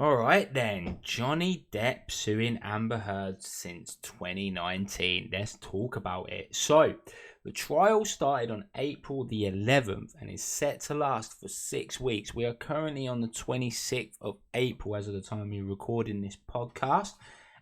All right then, Johnny Depp suing Amber Heard since 2019. Let's talk about it. So, the trial started on April the 11th and is set to last for 6 weeks. We are currently on the 26th of April as of the time we're recording this podcast.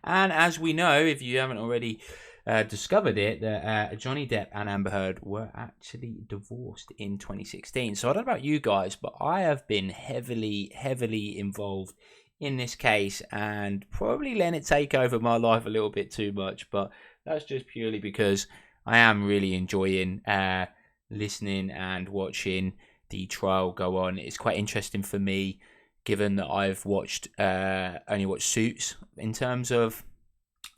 And as we know, if you haven't already discovered it, that Johnny Depp and Amber Heard were actually divorced in 2016. So I don't know about you guys, but I have been heavily involved in this case and probably letting it take over my life a little bit too much. But that's just purely because I am really enjoying listening and watching the trial go on. It's quite interesting for me, given that I've only watched Suits in terms of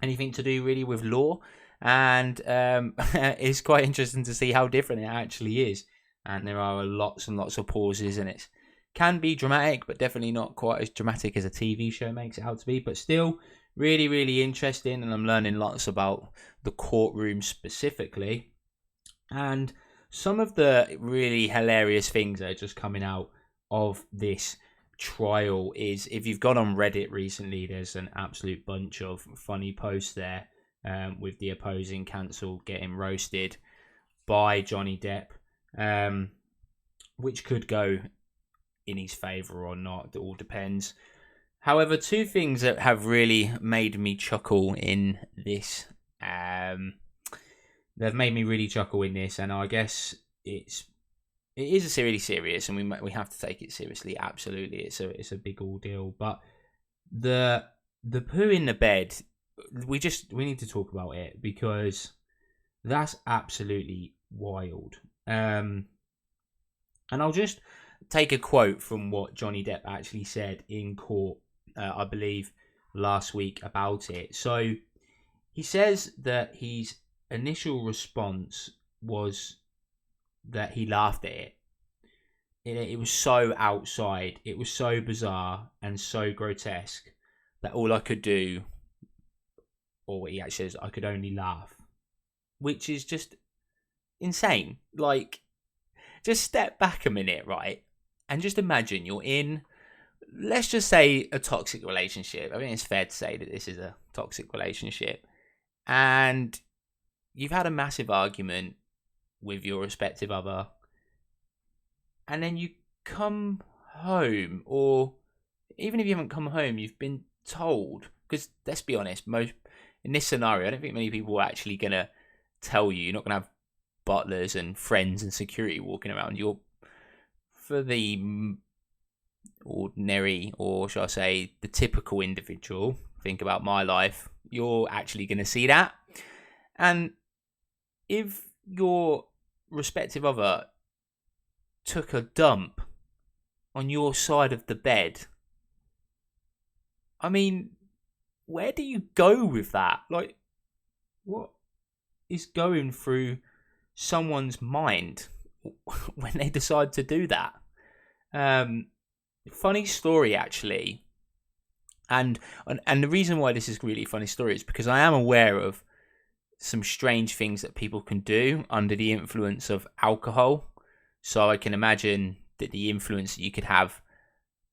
anything to do really with law, and it's quite interesting to see how different it actually is. And there are lots and lots of pauses, and it can be dramatic, but definitely not quite as dramatic as a TV show makes it out to be. But still, really interesting, and I'm learning lots about the courtroom specifically, and some of the really hilarious things that are just coming out of this trial is, if you've gone on Reddit recently, there's an absolute bunch of funny posts there with the opposing counsel getting roasted by Johnny Depp, which could go in his favour or not. It all depends. However, two things that have really made me chuckle in this, they've made me really chuckle in this, and I guess it is really serious, and we have to take it seriously. Absolutely, it's a big ordeal. But the poo in the bed, we need to talk about it because that's absolutely wild. And I'll just take a quote from what Johnny Depp actually said in court, I believe last week about it. So he says that his initial response was that he laughed at it. It was so outside, it was so bizarre and so grotesque that all I could do, or what he actually says, I could only laugh, which is just insane. Like, just step back a minute, right? And just imagine you're in, let's just say, a toxic relationship. I think it's fair to say that this is a toxic relationship. And you've had a massive argument with your respective other, and then you come home, or even if you haven't come home, you've been told, because let's be honest, most in this scenario, I don't think many people are actually going to tell you. You're not going to have butlers and friends and security walking around. You're, for the ordinary, or shall I say the typical individual, think about my life, you're actually going to see that. And if your respective other took a dump on your side of the bed, I mean, where do you go with that? Like, what is going through someone's mind when they decide to do that? Funny story, actually. And the reason why this is really a funny story is because I am aware of some strange things that people can do under the influence of alcohol. So I can imagine that the influence that you could have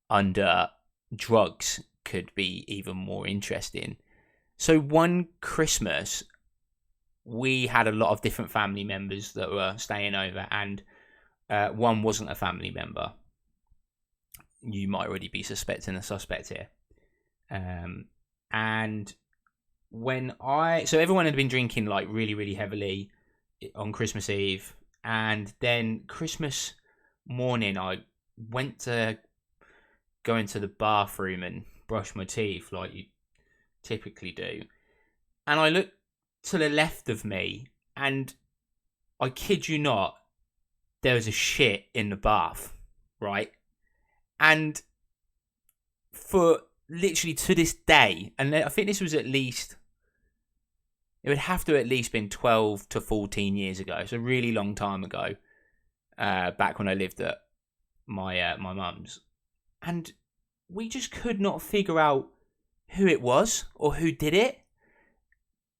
under drugs could be even more interesting. So one Christmas, we had a lot of different family members that were staying over, and one wasn't a family member. You might already be suspecting a suspect here. And so everyone had been drinking like really heavily on Christmas Eve, and then Christmas morning I went to go into the bathroom and brush my teeth like you typically do, and I looked to the left of me, and I kid you not, there was a shit in the bath, right? And for literally to this day, and I think this was it would have to at least been 12 to 14 years ago. It's a really long time ago, back when I lived at my mum's. And we just could not figure out who it was or who did it.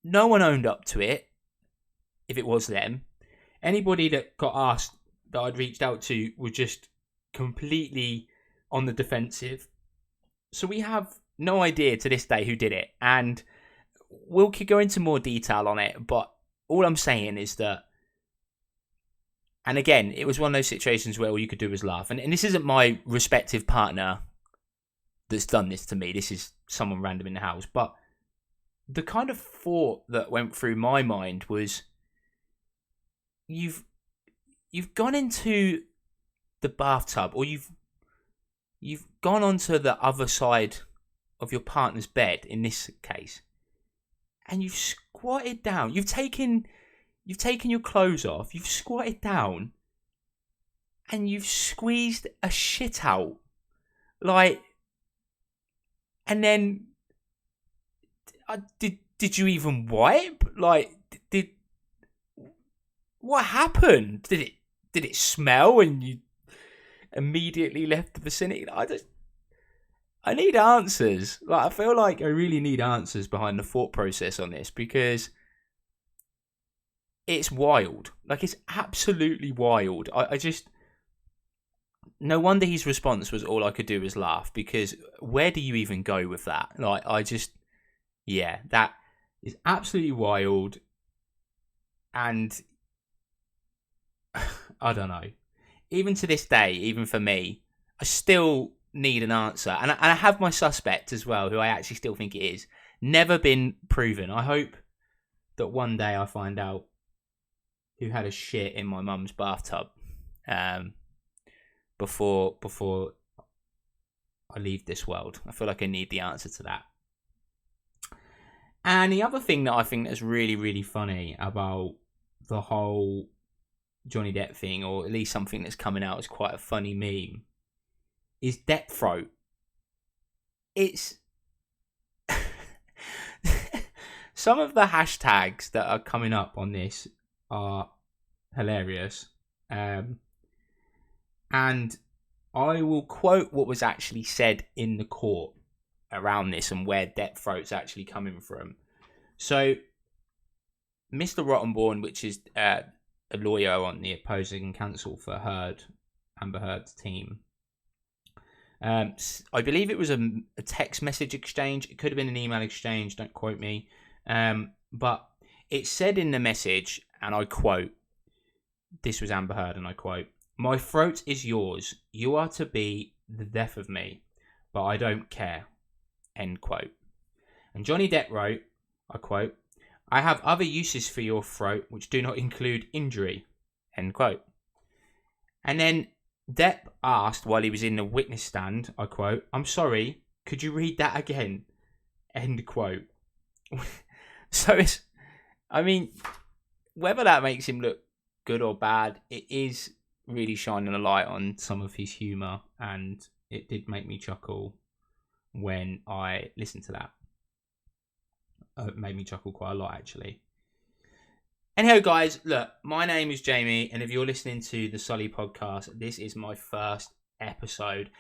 No one owned up to it, if it was them. Anybody that got asked that I'd reached out to was just completely on the defensive. So we have no idea to this day who did it, and we'll go into more detail on it, but all I'm saying is that, and again, it was one of those situations where all you could do was laugh. And this isn't my respective partner that's done this to me. This is someone random in the house. But the kind of thought that went through my mind was, you've gone into the bathtub, or you've gone onto the other side of your partner's bed in this case, and you've squatted down. You've taken your clothes off. You've squatted down, and you've squeezed a shit out, like. And then, did you even wipe? Like, what happened? Did it smell and you immediately left the vicinity? I need answers. Like, I feel like I really need answers behind the thought process on this, because it's wild. Like, it's absolutely wild. I just, no wonder his response was, all I could do was laugh, because where do you even go with that? Like, that is absolutely wild. And I don't know. Even to this day, even for me, I still need an answer. And I have my suspect as well, who I actually still think it is. Never been proven. I hope that one day I find out who had a shit in my mum's bathtub before I leave this world. I feel like I need the answer to that. And the other thing that I think that's really, really funny about the whole Johnny Depp thing, or at least something that's coming out as quite a funny meme, is Depp throat. It's some of the hashtags that are coming up on this are hilarious. And I will quote what was actually said in the court around this and where Depp throat's actually coming from. So, Mr. Rottenborn, which is a lawyer on the opposing counsel for Amber Heard's team, I believe it was a text message exchange. It could have been an email exchange. Don't quote me. But it said in the message, and I quote, this was Amber Heard, and I quote, "My throat is yours. You are to be the death of me, but I don't care." End quote. And Johnny Depp wrote, I quote, "I have other uses for your throat which do not include injury." End quote. And then Depp asked while he was in the witness stand, I quote, "I'm sorry, could you read that again?" End quote. So it's, I mean, whether that makes him look good or bad, it is really shining a light on some of his humour, and it did make me chuckle when I listened to that. It made me chuckle quite a lot, actually. Anyhow, guys, look, my name is Jamie, and if you're listening to the Sully podcast, this is my first episode,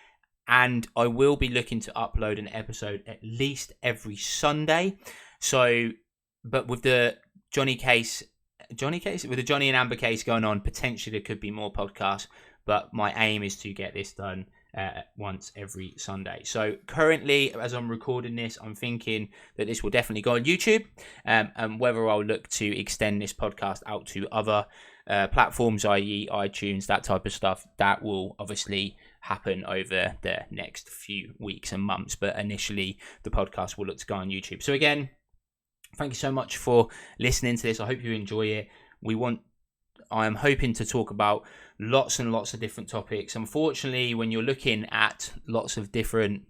and I will be looking to upload an episode at least every Sunday. So, but with the Johnny with the Johnny and Amber case going on, potentially there could be more podcasts, but my aim is to get this done once every Sunday. So currently, as I'm recording this, I'm thinking that this will definitely go on YouTube, and whether I'll look to extend this podcast out to other platforms, i.e. iTunes, that type of stuff, that will obviously happen over the next few weeks and months, but initially the podcast will look to go on YouTube. So again, thank you so much for listening to this. I hope you enjoy it. I am hoping to talk about lots and lots of different topics. Unfortunately, when you're looking at lots of different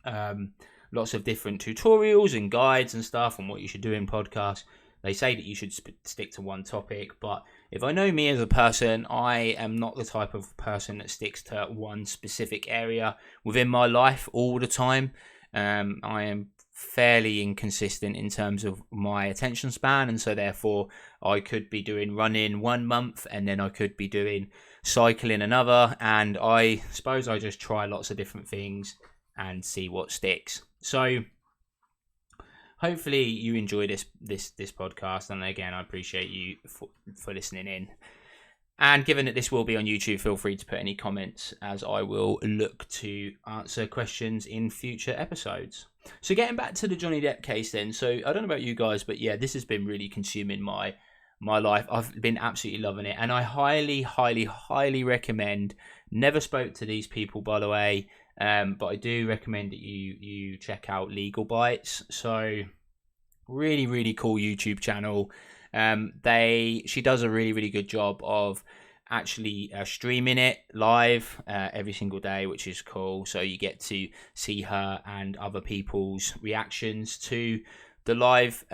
tutorials and guides and stuff on what you should do in podcasts, they say that you should stick to one topic. But if I know me as a person, I am not the type of person that sticks to one specific area within my life all the time. I am fairly inconsistent in terms of my attention span, and so therefore I could be doing running 1 month and then I could be doing cycling another, and I suppose I just try lots of different things and see what sticks. So hopefully you enjoy this podcast, and again, I appreciate you for listening in. And given that this will be on YouTube, feel free to put any comments, as I will look to answer questions in future episodes. So getting back to the Johnny Depp case then. So I don't know about you guys, but yeah, this has been really consuming my life. I've been absolutely loving it. And I highly recommend, never spoke to these people, by the way, but I do recommend that you check out Legal Bites. So really cool YouTube channel. She does a really good job of actually streaming it live every single day, which is cool. So you get to see her and other people's reactions to the live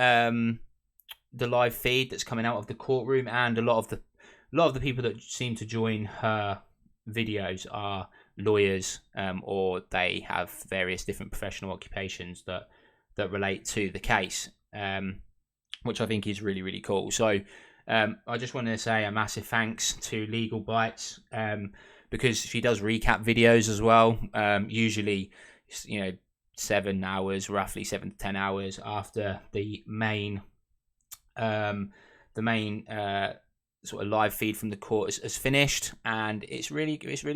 feed that's coming out of the courtroom, and a lot of the people that seem to join her videos are lawyers, or they have various different professional occupations that relate to the case, which I think is really cool. So I just wanted to say a massive thanks to Legal Bites, because she does recap videos as well, usually 7 hours, roughly 7 to 10 hours after the main sort of live feed from the court has finished, and it's really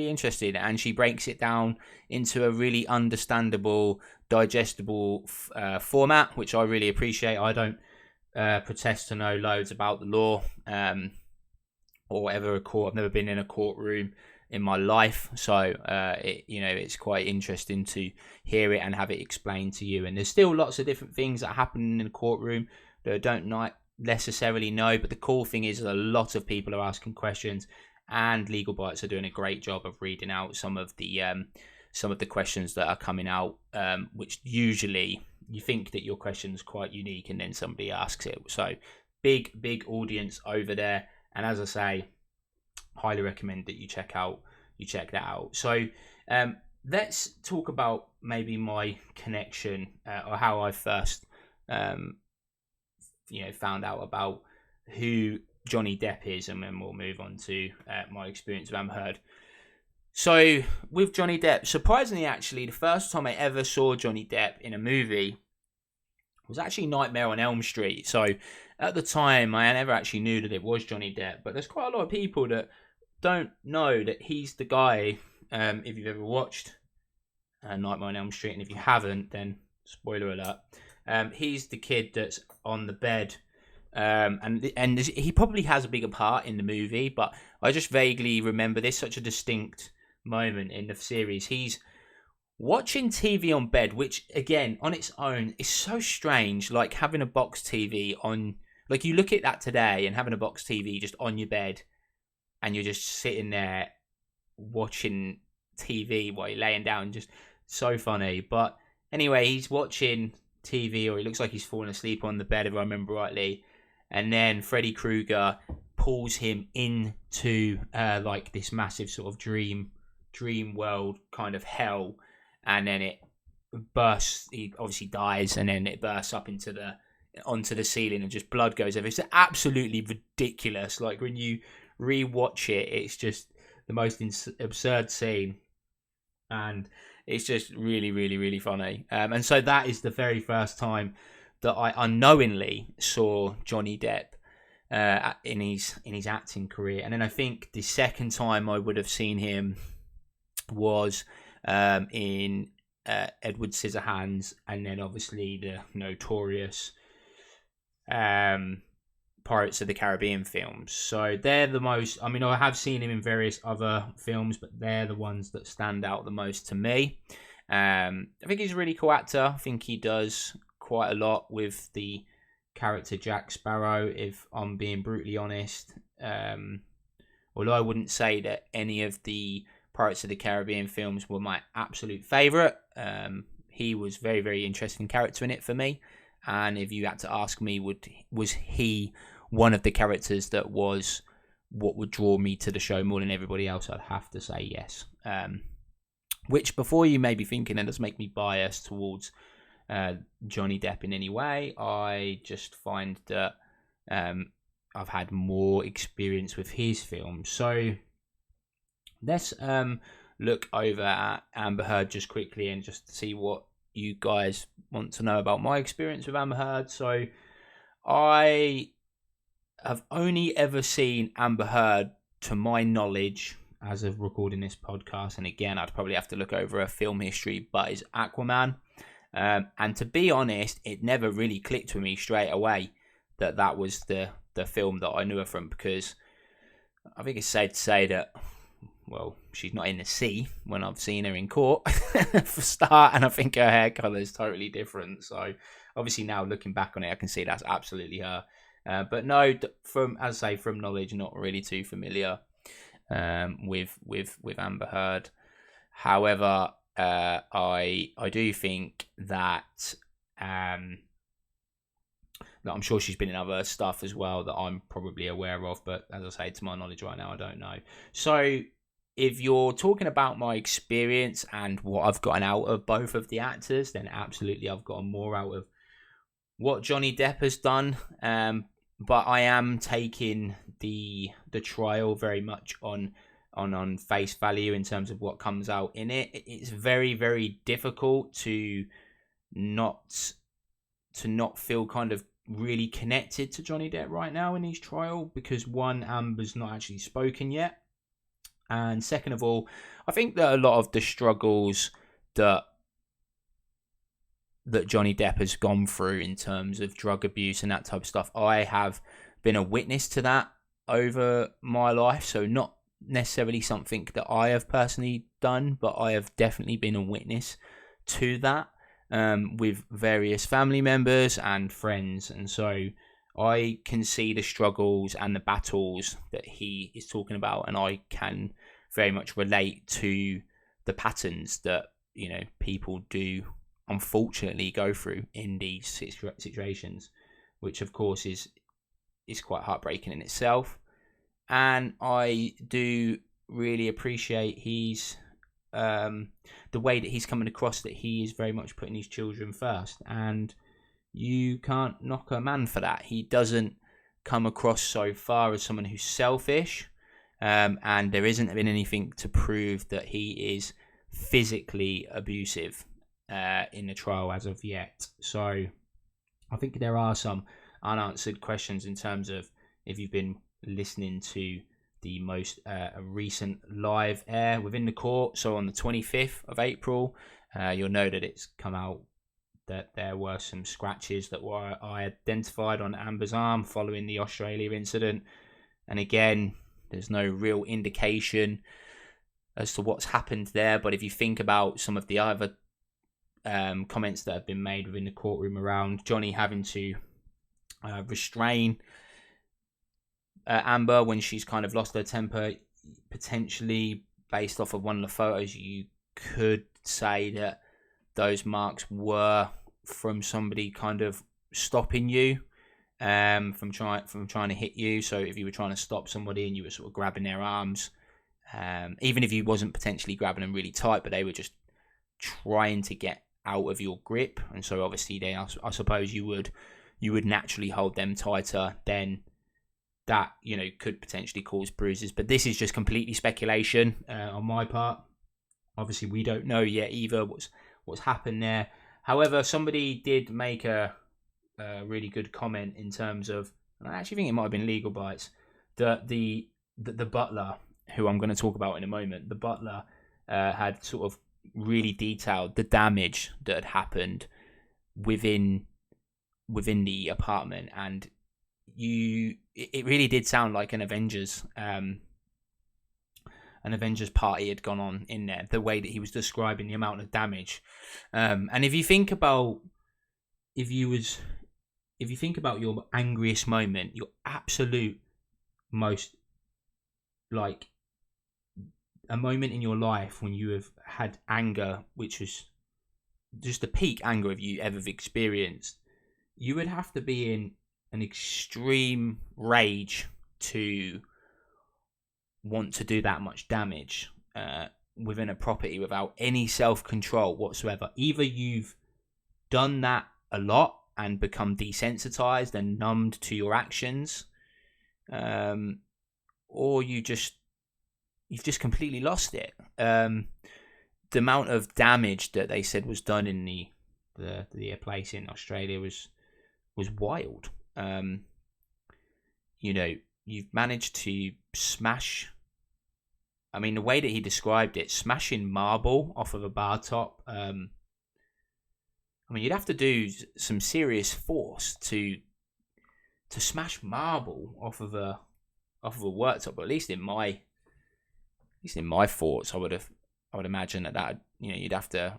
interesting, and she breaks it down into a really understandable, digestible format, which I really appreciate. I don't protest to know loads about the law or ever a court. I've never been in a courtroom in my life, so it's quite interesting to hear it and have it explained to you. And there's still lots of different things that happen in a courtroom that I don't necessarily know, but the cool thing is that a lot of people are asking questions, and Legal Bites are doing a great job of reading out some of the questions that are coming out, which usually you think that your question is quite unique, and then somebody asks it. So big audience over there, and as I say, highly recommend that you check that out. So let's talk about maybe my connection, or how I first found out about who Johnny Depp is, and then we'll move on to my experience with Amber Heard. So with Johnny Depp, surprisingly, actually, the first time I ever saw Johnny Depp in a movie was actually Nightmare on Elm Street. So at the time, I never actually knew that it was Johnny Depp, but there's quite a lot of people that don't know that he's the guy. If you've ever watched Nightmare on Elm Street, and if you haven't, then spoiler alert. He's the kid that's on the bed, and he probably has a bigger part in the movie, but I just vaguely remember this, such a distinct moment in the series. He's watching TV on bed, which again on its own is so strange, like having a box TV on, like you look at that today and having a box TV just on your bed, and you're just sitting there watching TV while you're laying down, just so funny. But anyway, he's watching TV, or he looks like he's falling asleep on the bed, if I remember rightly, and then Freddy Krueger pulls him into like this massive sort of dream world kind of hell, and then it bursts. He obviously dies, and then it bursts up onto the ceiling, and just blood goes everywhere. It's absolutely ridiculous. Like when you rewatch it, it's just the most absurd scene, and it's just really funny. And so that is the very first time that I unknowingly saw Johnny Depp in his acting career. And then I think the second time I would have seen him was in Edward Scissorhands, and then obviously the notorious Pirates of the Caribbean films. So they're the most, I mean, I have seen him in various other films, but they're the ones that stand out the most to me. I think he's a really cool actor. I think he does quite a lot with the character Jack Sparrow, if I'm being brutally honest. Although I wouldn't say that any of the Pirates of the Caribbean films were my absolute favourite. He was very interesting character in it for me. And if you had to ask me, was he one of the characters that was what would draw me to the show more than everybody else, I'd have to say yes. Which, before you may be thinking that does make me biased towards Johnny Depp in any way, I just find that I've had more experience with his films. So let's look over at Amber Heard just quickly and just see what you guys want to know about my experience with Amber Heard. So I have only ever seen Amber Heard to my knowledge, as of recording this podcast, and again, I'd probably have to look over a film history, but is Aquaman. And to be honest, it never really clicked with me straight away that was the film that I knew her from, because I think it's safe to say that, well, she's not in the sea when I've seen her in court for start, and I think her hair colour is totally different. So obviously now looking back on it, I can see that's absolutely her. But no, from knowledge, not really too familiar with Amber Heard. However, I do think that I'm sure she's been in other stuff as well that I'm probably aware of, but as I say, to my knowledge right now, I don't know. So if you're talking about my experience and what I've gotten out of both of the actors, then absolutely I've gotten more out of what Johnny Depp has done. But I am taking the trial very much on face value in terms of what comes out in it. It's very, very difficult to not feel kind of really connected to Johnny Depp right now in his trial, because one, Amber's not actually spoken yet, and second of all, I think that a lot of the struggles that Johnny Depp has gone through in terms of drug abuse and that type of stuff, I have been a witness to that over my life. So not necessarily something that I have personally done, but I have definitely been a witness to that with various family members and friends. And so I can see the struggles and the battles that he is talking about, and I can very much relate to the patterns that, you know, people do unfortunately go through in these situations, which of course is quite heartbreaking in itself. And I do really appreciate his the way that he's coming across, that he is very much putting his children first, and you can't knock a man for that. He doesn't come across so far as someone who's selfish, and there isn't been anything to prove that he is physically abusive in the trial as of yet. So I think there are some unanswered questions in terms of, if you've been listening to the most recent live air within the court, so on the 25th of April, you'll know that it's come out that there were some scratches that I identified on Amber's arm following the Australia incident. And again, there's no real indication as to what's happened there, but if you think about some of the other comments that have been made within the courtroom around Johnny having to restrain Amber when she's kind of lost her temper, potentially based off of one of the photos, you could say that those marks were from somebody kind of stopping you from trying to hit you. So if you were trying to stop somebody and you were sort of grabbing their arms, even if you wasn't potentially grabbing them really tight, but they were just trying to get out of your grip, and so obviously I suppose you would naturally hold them tighter, then that, you know, could potentially cause bruises. But this is just completely speculation on my part. Obviously we don't know yet either what's happened there. However, somebody did make a really good comment in terms of, and I actually think it might have been Legal Bites, that the butler, who I'm going to talk about in a moment, the butler had sort of really detailed the damage that had happened within the apartment, and it really did sound like an Avengers party had gone on in there, the way that he was describing the amount of damage. And if you think about your angriest moment, your absolute most, like, a moment in your life when you have had anger, which was just the peak anger of you ever experienced, you would have to be in an extreme rage to want to do that much damage within a property without any self-control whatsoever. Either you've done that a lot and become desensitized and numbed to your actions, or you've just completely lost it. The amount of damage that they said was done in the place in Australia was wild. You know, you've managed to smash. I mean, the way that he described it, smashing marble off of a bar top. I mean, you'd have to do some serious force to smash marble off of a worktop. But at least in my thoughts, I would imagine that you'd have to.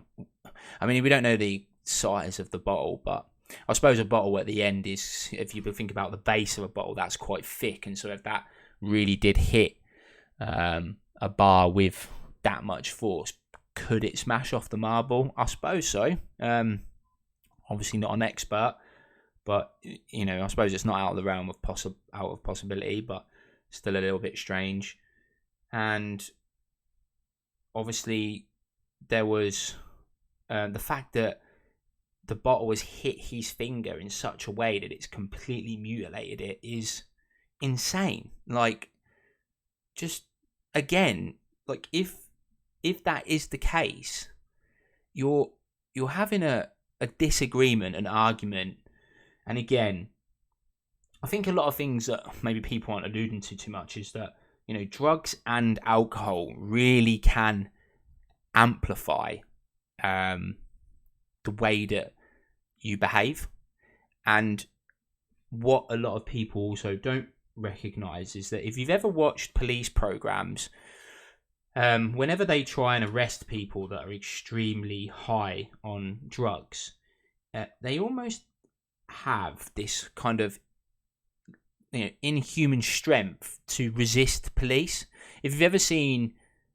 I mean, we don't know the size of the bottle, but I suppose a bottle at the end is, if you think about the base of a bottle, that's quite thick, and so if that really did hit a bar with that much force, could it smash off the marble? I suppose so. Obviously not an expert, but I suppose it's not out of the realm of out of possibility, but still a little bit strange. And obviously there was the fact that the bottle has hit his finger in such a way that it's completely mutilated it is insane. Like, just again, like if that is the case, you're having a disagreement, an argument. And again, I think a lot of things that maybe people aren't alluding to too much is that drugs and alcohol really can amplify the way that you behave. And what a lot of people also don't recognize is that if you've ever watched police programs, whenever they try and arrest people that are extremely high on drugs, they almost have this kind of inhuman strength to resist police. If you've ever seen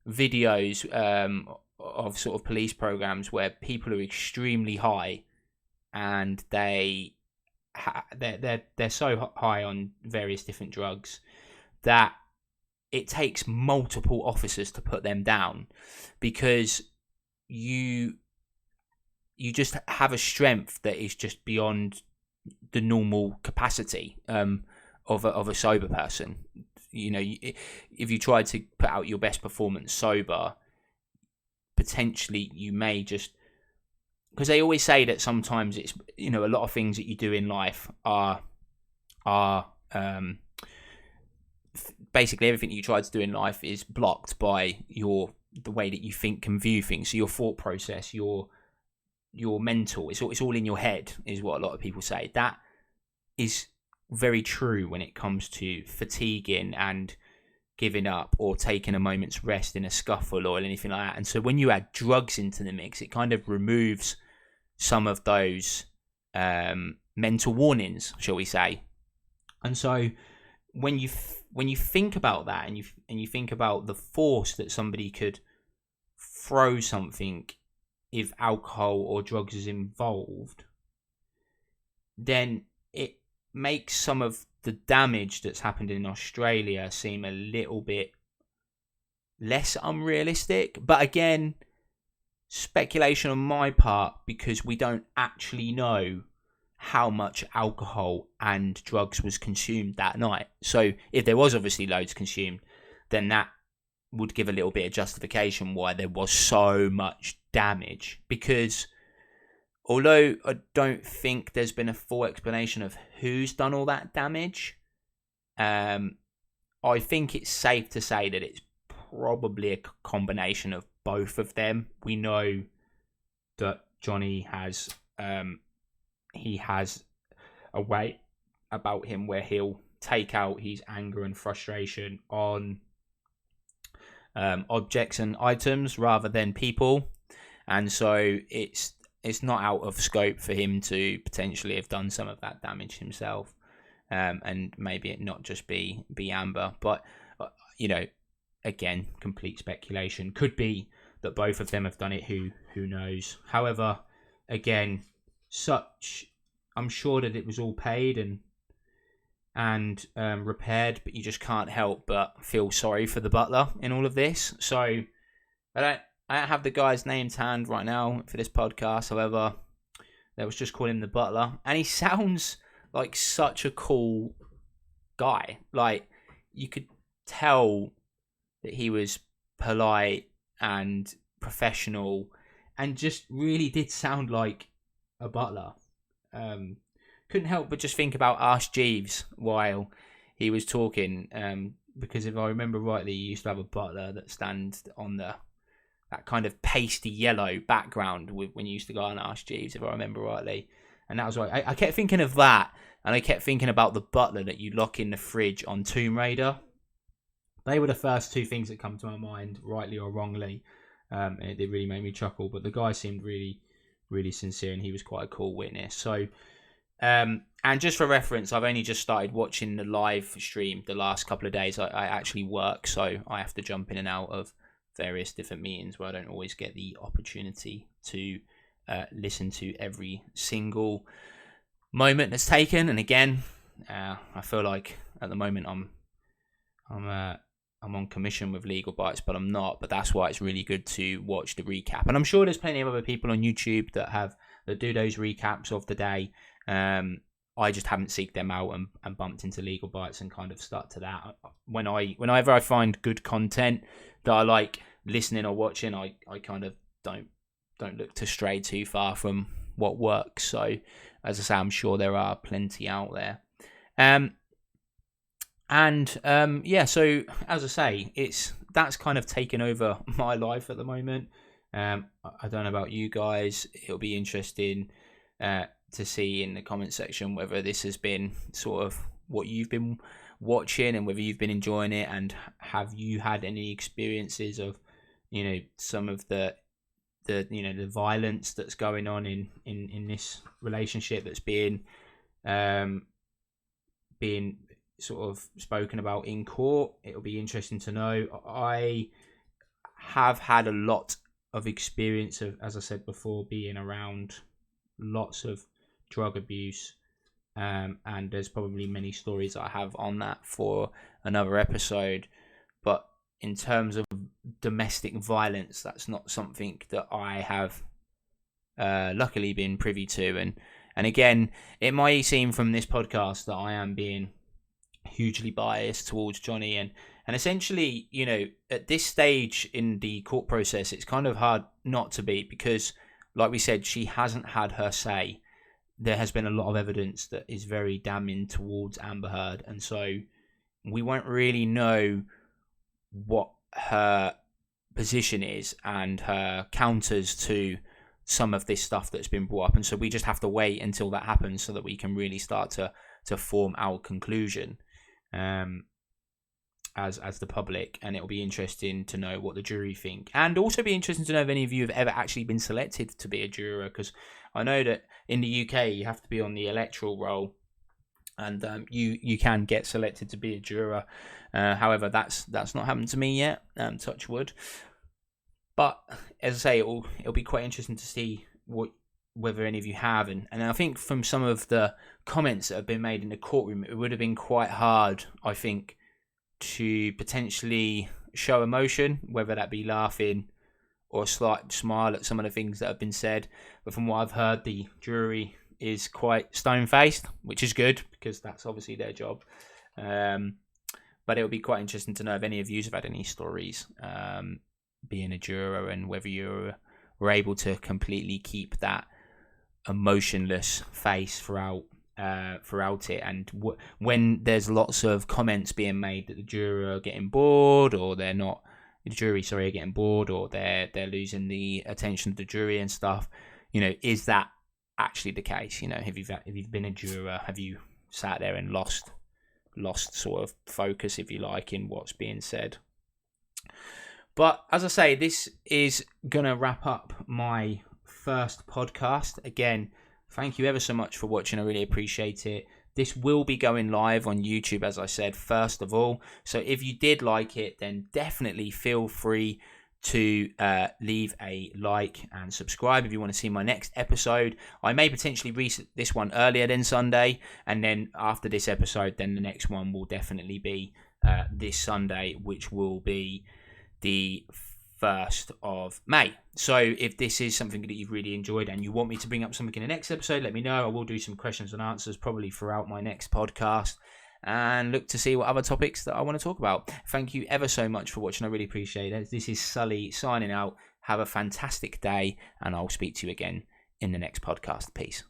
videos of sort of police programs where people are extremely high and they're so high on various different drugs that it takes multiple officers to put them down, because you just have a strength that is just beyond the normal capacity of a sober person. If you try to put out your best performance sober, potentially you may just, because they always say that sometimes it's a lot of things that you do in life are basically everything that you try to do in life is blocked by the way that you think and view things. So your thought process, your mental, it's all in your head, is what a lot of people say. That is very true when it comes to fatiguing and giving up or taking a moment's rest in a scuffle or anything like that. And so when you add drugs into the mix, it kind of removes some of those mental warnings, shall we say. And so when you think about that and you think about the force that somebody could throw something if alcohol or drugs is involved, then it makes some of the damage that's happened in Australia seem a little bit less unrealistic. But again, speculation on my part, because we don't actually know how much alcohol and drugs was consumed that night. So if there was obviously loads consumed, then that would give a little bit of justification why there was so much damage. Because although I don't think there's been a full explanation of who's done all that damage, I think it's safe to say that it's probably a combination of both of them. We know that Johnny has he has a way about him where he'll take out his anger and frustration on objects and items rather than people, and so it's not out of scope for him to potentially have done some of that damage himself, and maybe it not just be Amber, but again, complete speculation. Could be that both of them have done it. Who knows? However, again, I'm sure that it was all paid and repaired, but you just can't help but feel sorry for the butler in all of this. So I don't have the guy's name to hand right now for this podcast. However, let's just call him the butler, and he sounds like such a cool guy. Like, you could tell that he was polite and professional and just really did sound like a butler. Couldn't help but just think about Ask Jeeves while he was talking, because if I remember rightly, he used to have a butler that stands on that kind of pasty yellow background when you used to go on Ask Jeeves, if I remember rightly. And that was right. I kept thinking of that, and I kept thinking about the butler that you lock in the fridge on Tomb Raider. They were the first two things that come to my mind, rightly or wrongly. And it did really make me chuckle. But the guy seemed really, really sincere, and he was quite a cool witness. So, and just for reference, I've only just started watching the live stream the last couple of days. I actually work, so I have to jump in and out of various different meetings where I don't always get the opportunity to listen to every single moment that's taken. And again, I feel like at the moment I'm on commission with Legal Bites, but I'm not. But that's why it's really good to watch the recap. And I'm sure there's plenty of other people on YouTube that do those recaps of the day. I just haven't seeked them out and bumped into Legal Bites and kind of stuck to that. Whenever I find good content that I like listening or watching, I kind of don't look to stray too far from what works. So, as I say, I'm sure there are plenty out there. So as I say, that's kind of taken over my life at the moment. I don't know about you guys. It'll be interesting to see in the comment section whether this has been sort of what you've been watching and whether you've been enjoying it, and have you had any experiences of, some of the violence that's going on in this relationship that's being sort of spoken about in court. It'll be interesting to know. I have had a lot of experience of, as I said before, being around lots of drug abuse, and there's probably many stories I have on that for another episode. But in terms of domestic violence, that's not something that I have luckily been privy to. And again, it might seem from this podcast that I am being hugely biased towards Johnny, and essentially, at this stage in the court process, it's kind of hard not to be, because like we said, she hasn't had her say. There has been a lot of evidence that is very damning towards Amber Heard, and so we won't really know what her position is and her counters to some of this stuff that's been brought up, and so we just have to wait until that happens so that we can really start to form our conclusion as the public. And it'll be interesting to know what the jury think, and also be interesting to know if any of you have ever actually been selected to be a juror, because I know that in the UK you have to be on the electoral roll, and you can get selected to be a juror. However, that's not happened to me yet, touch wood. But as I say, it'll be quite interesting to see whether any of you have, and I think from some of the comments that have been made in the courtroom, it would have been quite hard, I think, to potentially show emotion, whether that be laughing or a slight smile at some of the things that have been said. But from what I've heard, the jury is quite stone-faced, which is good, because that's obviously their job. But it'll be quite interesting to know if any of you have had any stories being a juror, and whether you were able to completely keep that emotionless face throughout it, and when there's lots of comments being made that the jury are getting bored, or they're not, the jury are getting bored, or they're losing the attention of the jury and stuff. Is that actually the case? If you've been a juror, have you sat there and lost sort of focus, if you like, in what's being said? But as I say, this is gonna wrap up my first podcast. Again, thank you ever so much for watching. I really appreciate it. This will be going live on YouTube, as I said, first of all. So if you did like it, then definitely feel free to leave a like and subscribe if you want to see my next episode. I may potentially release this one earlier than Sunday, and then after this episode, then the next one will definitely be this Sunday, which will be the 1st of May. So if this is something that you've really enjoyed and you want me to bring up something in the next episode, let me know. I will do some questions and answers probably throughout my next podcast, and look to see what other topics that I want to talk about. Thank you ever so much for watching. I really appreciate it. This is Sully signing out. Have a fantastic day, and I'll speak to you again in the next podcast. Peace.